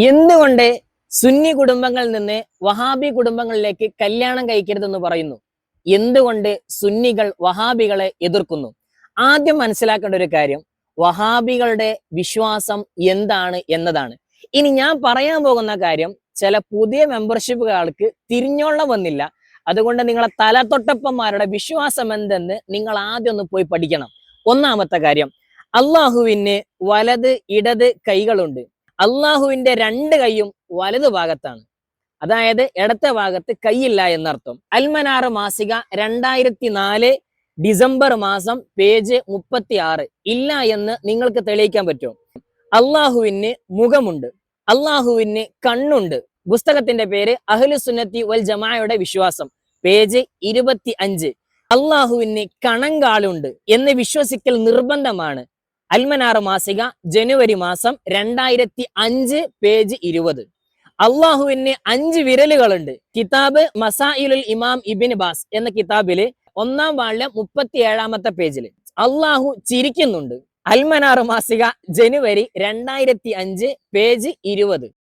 എന്തുകൊണ്ട് സുന്നി കുടുംബങ്ങളിൽ നിന്ന് വഹാബി കുടുംബങ്ങളിലേക്ക് കല്യാണം കഴിക്കരുതെന്ന് പറയുന്നു? എന്തുകൊണ്ട് സുന്നികൾ വഹാബികളെ എതിർക്കുന്നു? ആദ്യം മനസ്സിലാക്കേണ്ട ഒരു കാര്യം, വഹാബികളുടെ വിശ്വാസം എന്താണ് എന്നതാണ്. ഇനി ഞാൻ പറയാൻ പോകുന്ന കാര്യം ചില പുതിയ മെമ്പർഷിപ്പുകാർക്ക് തിരിഞ്ഞോളം വന്നില്ല. അതുകൊണ്ട് നിങ്ങളെ തലതൊട്ടപ്പന്മാരുടെ വിശ്വാസം എന്തെന്ന് നിങ്ങൾ ആദ്യം ഒന്ന് പോയി പഠിക്കണം. ഒന്നാമത്തെ കാര്യം, അള്ളാഹുവിന് വലത് ഇടത് കൈകളുണ്ട്. അള്ളാഹുവിന്റെ രണ്ട് കൈയും വലതു ഭാഗത്താണ്, അതായത് ഇടത്തെ ഭാഗത്ത് കൈയില്ല എന്നർത്ഥം. അൽമനാർ മാസിക 2004 ഡിസംബർ മാസം പേജ് 36 ഇല്ല എന്ന് നിങ്ങൾക്ക് തെളിയിക്കാൻ പറ്റുമോ? അള്ളാഹുവിന് മുഖമുണ്ട്, അള്ളാഹുവിന് കണ്ണുണ്ട്. പുസ്തകത്തിന്റെ പേര് അഹ്ലു സുന്നത്തി വൽ ജമാഅയുടെ വിശ്വാസം, പേജ് 25. അള്ളാഹുവിന് കണങ്കാലുണ്ട് എന്ന് വിശ്വസിക്കൽ നിർബന്ധമാണ്. അൽമനാർ മാസിക ജനുവരി മാസം 2005 പേജ് 20. അള്ളാഹുവിന് 5 വിരലുകളുണ്ട്. കിതാബ് മസായിലുൽ ഇമാം ഇബ്നു ബാസ് എന്ന കിതാബില് 1-ാം വാള്യം 37-ാമത്തെ പേജിൽ അള്ളാഹു ചിരിക്കുന്നുണ്ട്. അൽമനാർ മാസിക ജനുവരി 2005 പേജ് 20.